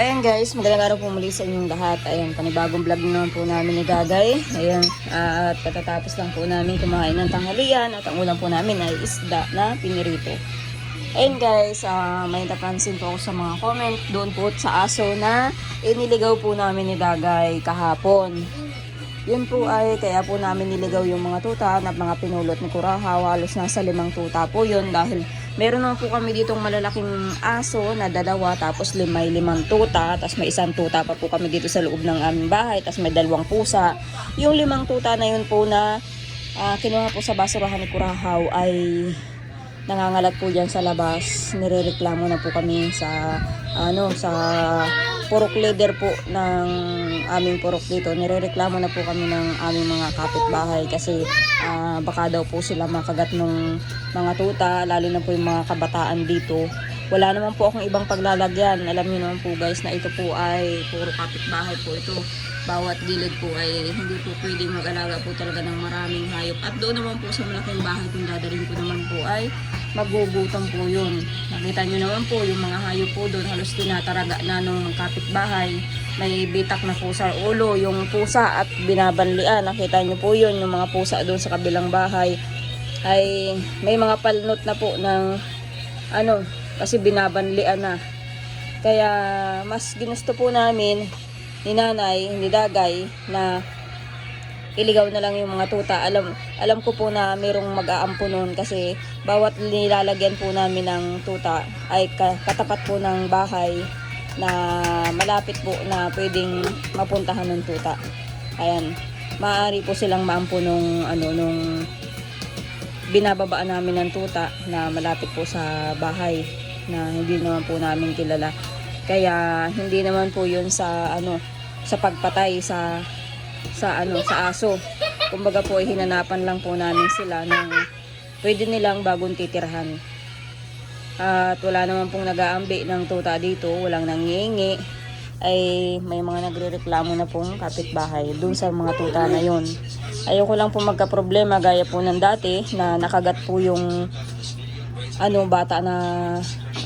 Ayan guys, magandang araw po muli sa inyong lahat. Ayan, panibagong vlog naman po namin ni Gagay. Ayan, at katatapos lang po namin kumain ng tanghalian at ang ulam po namin ay isda na pinirito. Ayan guys, may napansin po ako sa mga comment doon po sa aso na iniligaw po namin ni Gagay kahapon. Yun po ay kaya po namin niligaw yung mga tuta at mga pinulot ni Kurahaw. Halos nasa 5 tuta po yun dahil meron naman po kami ditong malalaking aso na 2, tapos 5 tuta, tapos may 1 tuta pa po kami dito sa loob ng aming bahay, tapos may 2 pusa. Yung 5 tuta na yun po na kinuha po sa basurahan ni Kurahaw ay nangangalat po dyan sa labas. Nirereklamo na po kami sa sa purok leader po ng aming purok dito. Nirereklamo na po kami ng aming mga kapitbahay kasi baka daw po sila makagat ng mga tuta, lalo na po yung mga kabataan dito. Wala naman po akong ibang paglalagyan. Alam niyo naman po guys na ito po ay puro kapitbahay po ito. Bawat gilid po ay hindi po pwedeng mag-alaga po talaga ng maraming hayop. At doon naman po sa malaking bahay kung dadalhin ko naman po ay magbubutang po yun. Nakita nyo naman po yung mga hayop po doon halos tinataraga na ng kapitbahay. May bitak na po sa ulo yung pusa at binabanlian. Nakita nyo po yun, yung mga pusa doon sa kabilang bahay ay may mga palnot na po ng kasi binabanlian na. Kaya mas ginusto po namin ni nanay, ni Dagay na iligaw na lang yung mga tuta. Alam ko po na mayroong mag-aampo nun kasi bawat nilalagyan po namin ng tuta ay katapat po ng bahay na malapit po na pwedeng mapuntahan ng tuta. Ayan, maaari po silang maampo nung binababaan namin ng tuta na malapit po sa bahay na hindi naman po namin kilala. Kaya hindi naman po 'yun sa sa pagpatay sa aso. Kumbaga po ay hinanapan lang po namin sila ng pwede nilang bagong titirhan. At wala naman pong nag-aambi ng tuta dito, walang nangihingi. Ay may mga nagrereklamo na pong kapitbahay dun sa mga tuta na 'yon. Ayoko lang po magka-problema gaya po ng dati na nakagat po yung bata na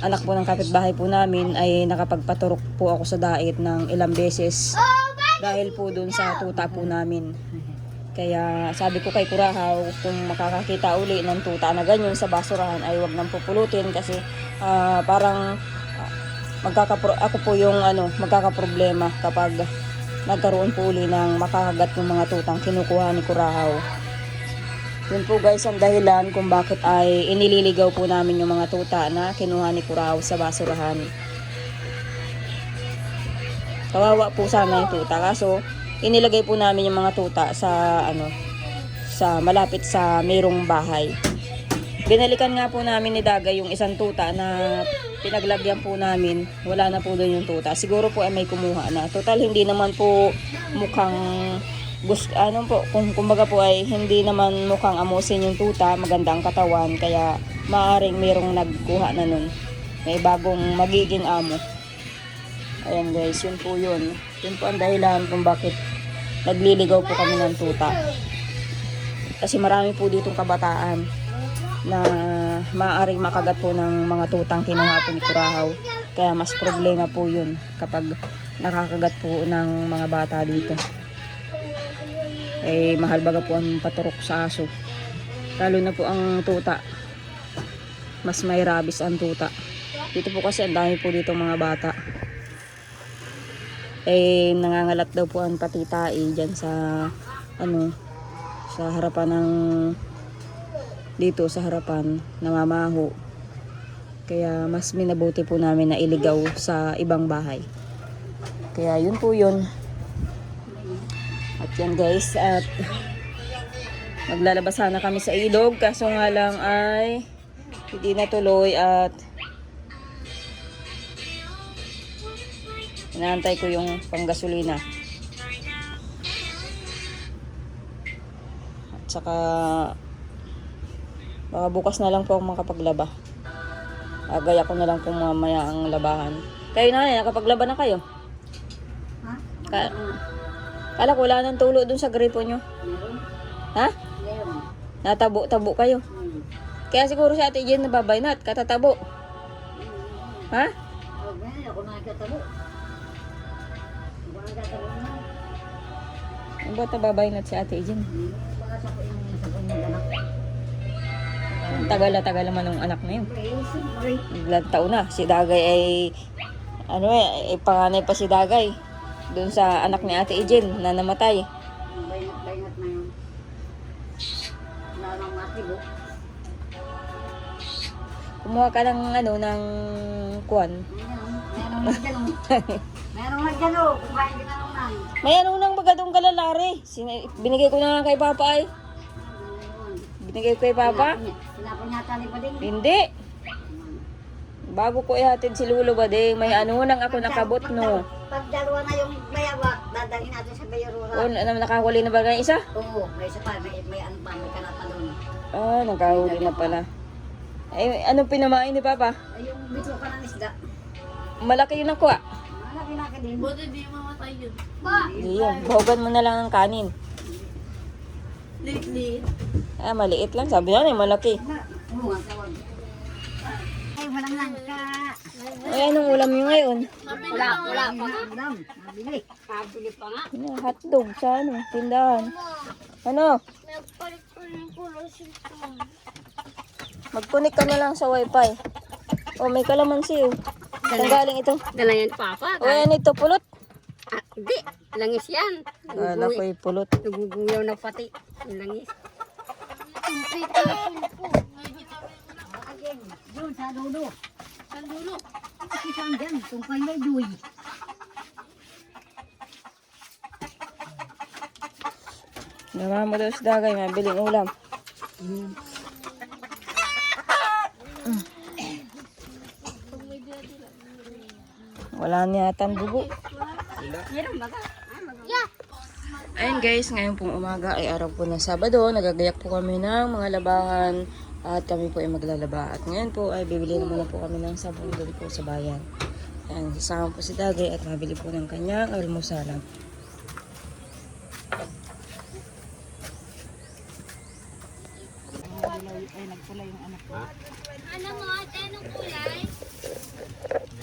anak po ng kapitbahay po namin ay nakapagpaturok po ako sa dait ng ilang beses dahil po dun sa tuta po namin. Kaya sabi ko kay Kurahaw, kung makakakita uli ng tuta na ganyan sa basurahan ay wag nang pupulutin kasi parang ako po yung magkakaproblema kapag nagkaroon po uli ng makakagat ng mga tutang kinukuha ni Kurahaw. Yun po guys ang dahilan kung bakit ay inililigaw po namin yung mga tuta na kinuha ni Kurahaw sa basurahan. Kawawa po sana yung tuta, kaso inilagay po namin yung mga tuta sa sa malapit sa mayroong bahay. Binalikan nga po namin ni Dagay yung 1 tuta na pinaglagyan po namin. Wala na po doon yung tuta. Siguro po ay may kumuha na. Total hindi naman po mukhang kumbaga po ay hindi naman mukhang amusin yung tuta, maganda ang katawan, kaya maaaring mayroong nagkuha na nun. May bagong magiging amo. Ayan guys, yun po yun. Yun po ang dahilan kung bakit nagliligaw po kami ng tuta. Kasi marami po ditong kabataan na maaaring makagat po ng mga tutang kinuha po ni Kurahaw. Kaya mas problema po yun kapag nakakagat po ng mga bata dito. Mahal baga po ang paturok sa aso, lalo na po ang tuta, mas may rabies ang tuta dito po kasi ang dami po dito mga bata. Nangangalat daw po ang patitai dyan sa sa harapan ng dito sa harapan, namamaho. Kaya mas minabuti po namin na iligaw sa ibang bahay. Kaya yun po yun. At yan guys, at maglalabas sana kami sa ilog, kaso nga lang ay hindi natuloy at inaantay ko yung panggasolina. At saka baka bukas na lang po ako makapaglaba. Gaya ko na lang po mamaya ang labahan. Kayo na, nakapaglaba na kayo? Kala ko wala nang tulo dun sa gripo nyo. Ha? Natabo-tabo kayo. Kaya siguro si Ate Jen nababaynat, katatabo. Ha? Ako nakikatabo. Ang ba't nababaynat si Ate Jen? Tagal naman ng anak na yun. Ilang taon na. Si Dagay ay, ano eh, panganay pa si Dagay. Doon sa anak ni Ate Jen na namatay. Baynat na yun. Wala nang matibo. Kumuha ka ng ano, ng kuwan. Merong nagdalo. Merong nagdalo. Kumain ka na nung nang. May ano nang magadong kalalari. Binigay ko na nga kay Papa ay. Binigay ko kay Papa. Sinapon yata ni Bading. Hindi. Bago ko ihatid si Lulo Bading, may ano nang ako nakabot no. Pag dalawa na yung bayawak, dadalhin natin sa Bayarura. O, ano, nakahuli na ba ng isa? Oo, may isa pa. May ano pa, may kanata doon. Ah, nakahuli na pala. Eh, anong pinamain ni Papa? Ay, yung bito ka ng isda. Malaki yun nakuha. Malaki din. Buti di mamatay yun. Hindi yun. Bahugan mo na lang ng kanin. Lately. Ah, maliit lang. Sabi na malaki. Oo, ang tawag. Ay, walang langka. Ay, anong ulam nyo ngayon? Wala pa nga. Ulam, nabili. Nabili pa nga. Ano, hotdog sa ano, tindahan. Ano? Mag-connect ka na lang sa wifi. Oh, may kalamansi oh. Saan galing ito? Dala yan, Papa. O, yan ito, pulot. Ah, hindi. Langis yan. Kala ko pulot. Naguguyaw na pati. Yung langis. Again, yun sa dulo. Sa dulo. Kasi saan dyan? Tungkol may duy. Naman mo daw sa dagay, mabiling ulam. Wala niyatan bugo. Meron ba ka? Ayun guys, ngayon pong umaga ay araw po ng Sabado. Nagagayak po kami ng mga labahan at kami po ay maglalaba. At ngayon po ay bibili naman na po kami ng sabon doon po sa bayan. Ayan, sasama po si Dagay at mabili po ng kanyang almusalan. Ano mo, ate, anong kulay?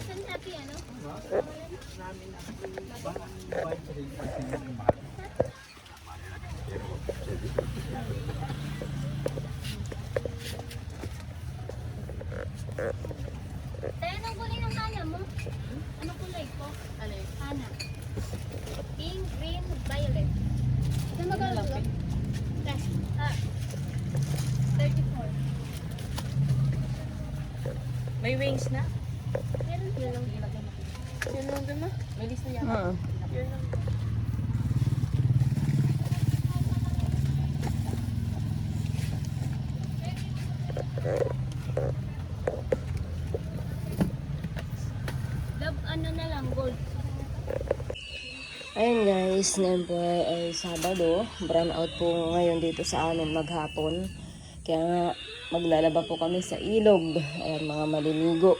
Saan sabi, ano? Tayo, anong kulay ng kana mo? Anong kulay ko? Ano? Kana. Pink, green, violet. Saan magkano ko? Yes. 34. May wings na? Meron yun lang. Yun lang din na? May list na yan. Yun lang. Ano na lang, gold. Ayun guys, ngayon po ay Sabado. Brown out po ngayon dito sa amin maghapon. Kaya nga maglalaba po kami sa ilog. Ayan, mga maliligo.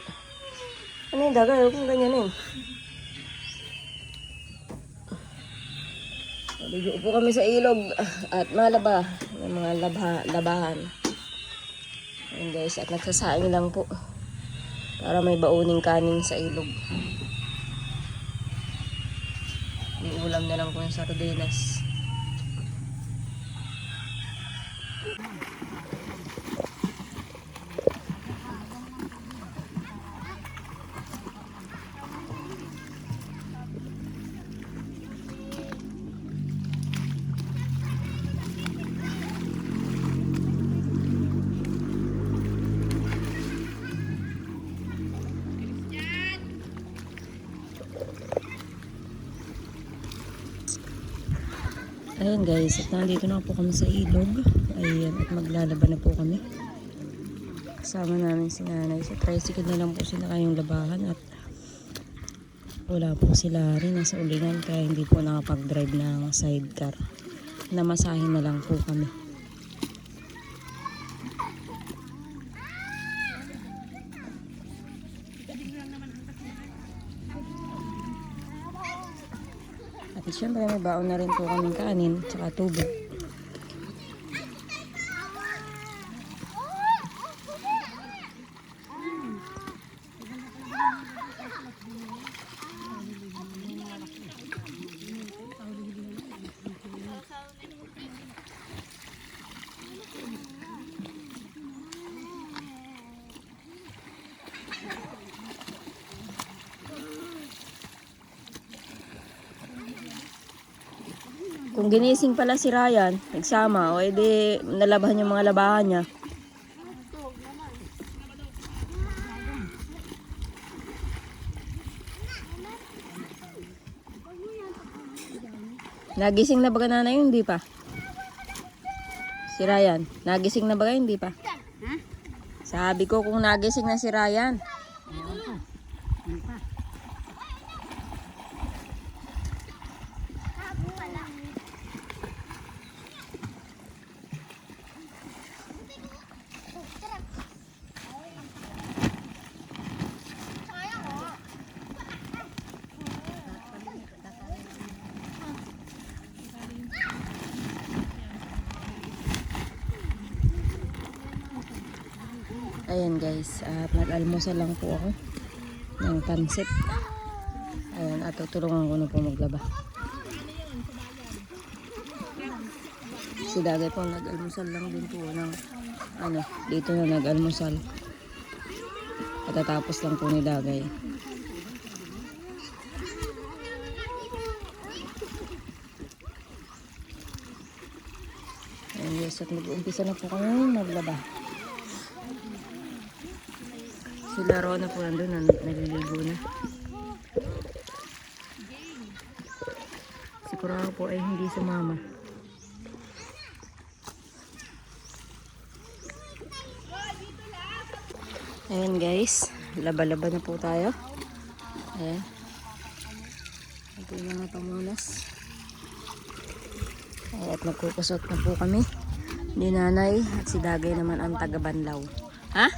Ano yung Dagay? Huwag kong ganyan eh. Maligo po kami sa ilog at malaba. Yung mga labahan. Ayun guys, at nagsasaing lang po. Para may bauning kanin sa ilog. May ulam na lang po yung sardinas. Ayan guys, at nandito na po kami sa ilog. Ayan, at maglalaba na po kami. Kasama namin si nanay. Sa tricycle na lang po sila kayong labahan at wala po sila rin nasa ulingan kaya hindi po nakapag-drive ng sidecar. Namasahin na lang po kami. At syempre may baon na rin po kaming kanin tsaka tubig. Kung ginising pala si Ryan, nagsama, o edi nalabahan yung mga labahan niya. Nagising na ba ka nanay? Hindi pa. Si Ryan, nagising na ba ka? Hindi pa. Sabi ko kung nagising na si Ryan. Ayan guys, at nag-almusal lang po ako ng pansit. Ayan, at tutulungan ko na po maglaba. Si Dagay po nag-almusal lang din po ng dito na nag-almusal. Katatapos lang po ni Dagay. Ayan guys, at mag-umpisa na po kami maglaba. Sila Rona po nandun, naliligo na. Si Kurao po ay hindi sumama. Ayan guys, laba-laba na po tayo. Ayan. Ito yung mga pamunas. At nagkukusot na po kami. Ni Nanay at si Dagay naman ang taga-Banlaw. Ha?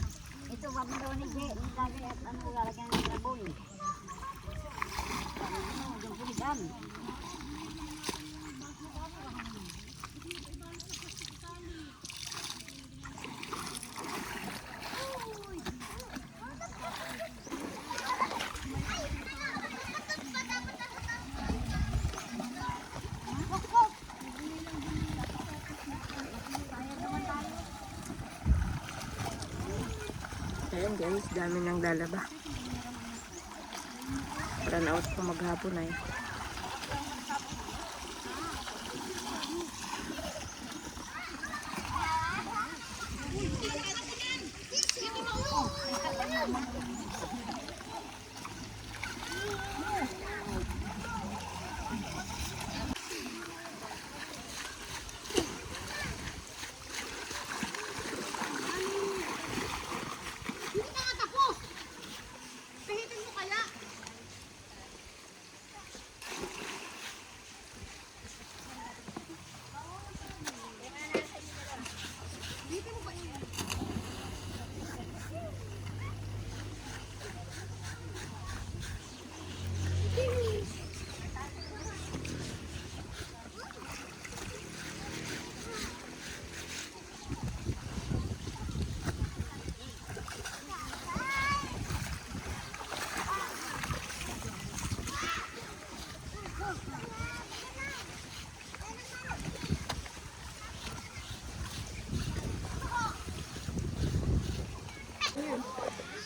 Ito, babalo ni Jay. Lagi at lalagyan ng labon. Yung puligan. Ayan guys, dami nang lalaba. Run out po maghapon ay.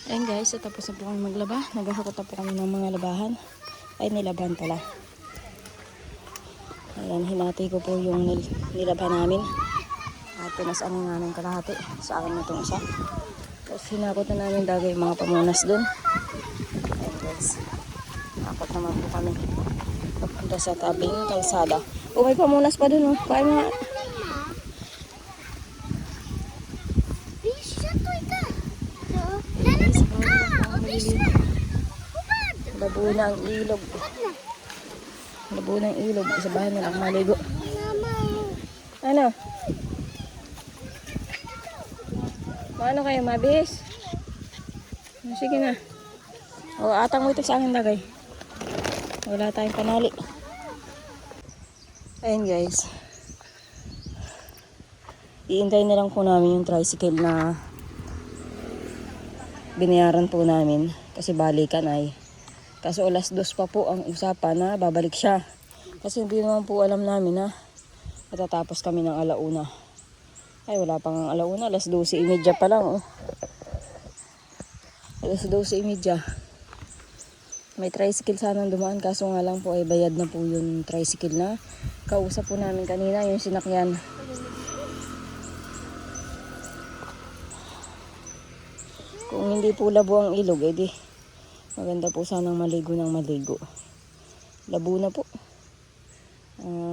Ayan guys, so tapos na po kami maglaba. Naghahakot na po kami ng mga labahan. Ay, nilaban pala. Ayan, hinati ko po yung nilaban namin. At pinasaan na namin kalahati. Sa akin na itong isa. Tapos hinakot na namin Dagay yung mga pamunas dun. Ayan guys. Hakot naman po kami. Papunta sa tabing kalsada. Oh, may pamunas pa dun oh. Kaya mga... Labo na ang ilog. Labo na ang ilog. Sa bahay na lang maligo. Ano? Maano kayo? Mabis? Sige na. O, atang mo ito sa akin Dagay. Wala tayong panali. Ayun guys. Iintay na lang po namin yung tricycle na binayaran po namin. Kasi balikan ay. Kaso alas 2 pa po ang usapan na babalik siya. Kasi hindi naman po alam namin na matatapos kami ng alauna. Ay wala pang alauna, alas 12:30 pa lang oh. Alas 12:30. May tricycle sanang dumaan kaso nga lang po ay bayad na po yung tricycle na kausap po namin kanina, yung sinakyan. Kung hindi po labo ang ilog, edi maganda po sanang maligo ng maligo. Labo na po.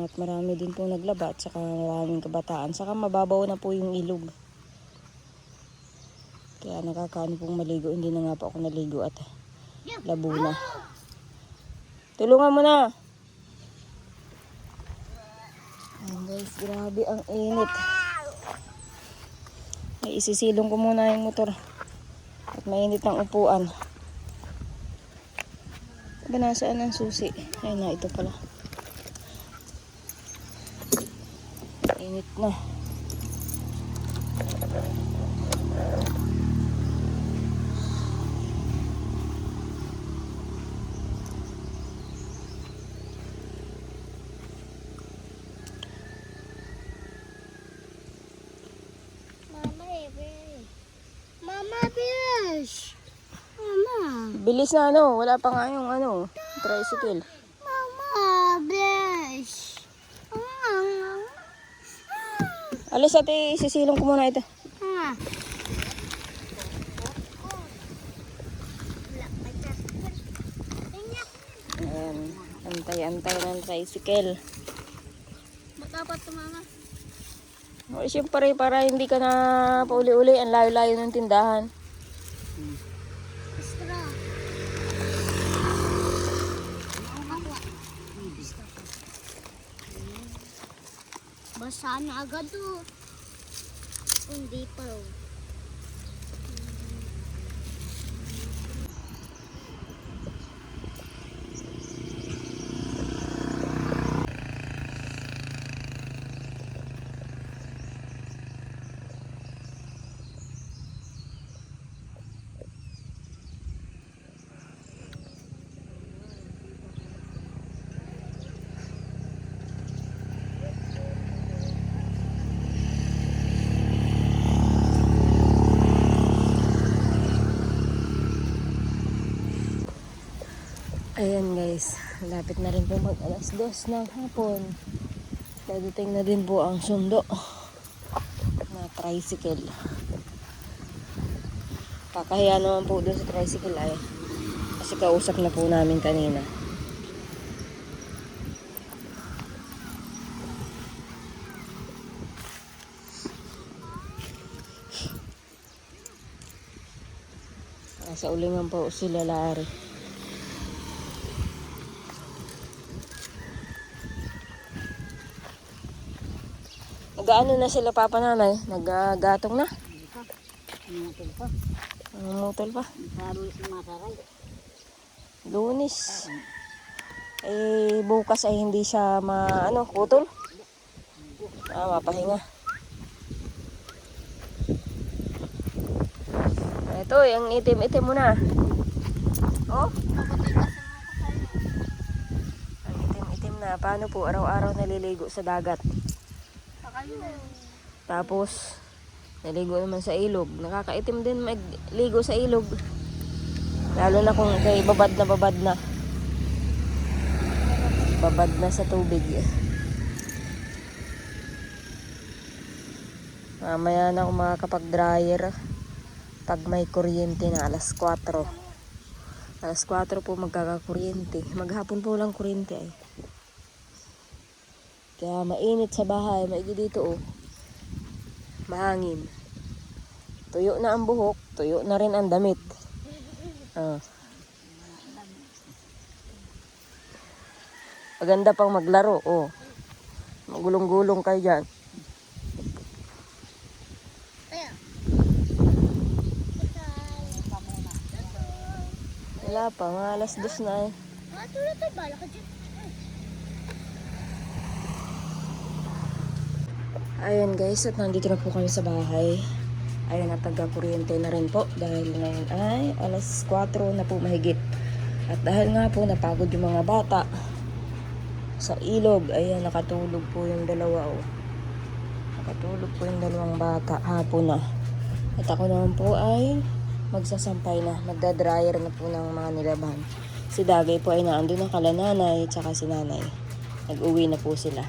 At marami din po naglaba at saka maraming kabataan. Saka mababaw na po yung ilog. Kaya nakakaano pong maligo. Hindi na nga po ako naligo at labo na. Tulungan mo na. Ayan guys, grabe ang init. Ay, isisilong ko muna yung motor. At mainit ang upuan. Sabi nasaan ang susi? Ayun na, ito pala. Init na. Mama, bilis! Mama! Bilis na ano, wala pa nga yung ano, tricycle. Mama, bilis! Alis ate, isisilong ko muna ito. Mama! Ayan, antay-antay ng tricycle. Matapat to, Mama. O, siyempre, para hindi ka na pauli-uli, ang layo-layo ng tindahan. Extra. Basa na agad to. Hindi pa. Ayan guys, lapit na rin po mag alas 2 ng hapon. Dadating na din po ang sundo na tricycle. Kakahiya naman po doon sa tricycle ay kasi kausap na po namin kanina. Sa ulingan po sila Lari. Nag-ano na sila papa nanay? Nag-gatong na? Mutol pa. Mutol pa? Sabi si Masaray. Lunis. Eh, bukas ay hindi siya putol. Mapahinga. Ito, yung itim-itim mo na. Oh. Ang itim-itim na. Paano po araw-araw naliligo sa dagat? Tapos, naligo naman sa ilog. Nakakaitim din magligo sa ilog. Lalo na kung kay babad na. Babad na sa tubig. Mamaya na ako makakapag-dryer. Pag may kuryente na, alas 4. Alas 4 po magkakakuryente. Maghapon po lang kuryente ay. Kaya mainit sa bahay, maigi dito oh. Mahangin. Tuyo na ang buhok, tuyo na rin ang damit. Maganda pang maglaro oh. Magulong-gulong kayo dyan. Wala pa, mga alas 2 na eh. Tulad tayo, bala ka dyan. Ayan guys, at nandito na po kami sa bahay. Ayan, at taga-kuryente na rin po. Dahil ngayon ay alas 4 na po mahigit. At dahil nga po napagod yung mga bata sa ilog. Ayan, nakatulog po yung dalawa oh. Nakatulog po yung dalawang bata hapon na. At ako naman po ay magsasampay na. Magdadryer na po ng mga nilaban. Si Dagay po ay naandun ng kala nanay tsaka si nanay. Nag-uwi na po sila.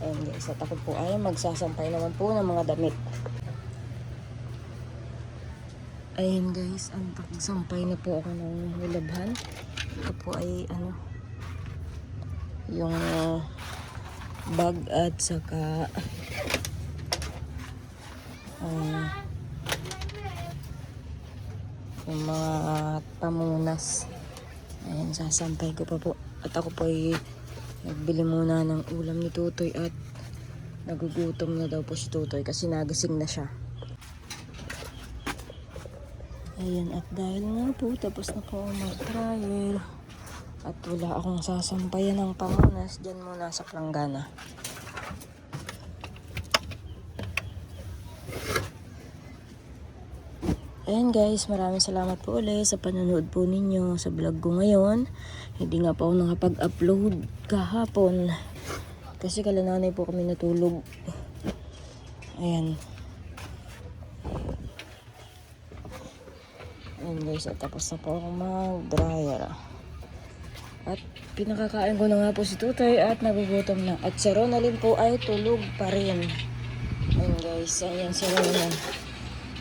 Ayan guys, at ako po ay magsasampay naman po ng mga damit. Ayan guys, ang pagsampay na po ako ng nilabhan. Ito po ay yung bag at saka yung mga pamunas. Ayan, sasampay ko pa po. At ako po ay nagbili muna ng ulam ni Tutoy at nagugutom na daw po si Tutoy kasi nagising na siya. Ayan, at dahil nga po tapos na po mag-trial at wala akong sasampayan ng pamunas, dyan muna sa planggana. Ayan guys, maraming salamat po ulit sa panonood po ninyo sa vlog ko ngayon. Hindi nga po ako nakapag-upload kahapon kasi kalananay po kami natulog. Ayan. Ayan guys, at tapos na po akong mag-dryer. At pinakakain ko na nga po si Tutay at nagugutom na. At si Ronalyn po ay tulog pa rin. Ayan guys, ayan si Ronalyn.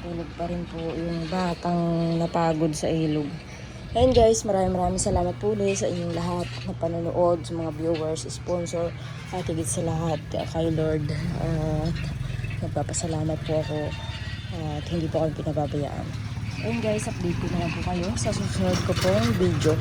Tulog pa rin po yung batang napagod sa ilog. Ayan guys, maraming salamat po ulit sa inyong lahat na panonood, sa mga viewers, sponsor, at higit sa lahat kay Lord. At nagpapasalamat po ako at hindi po kami pinababayaan. Ayan guys, update ko na lang po kayo sa susunod ko pong video.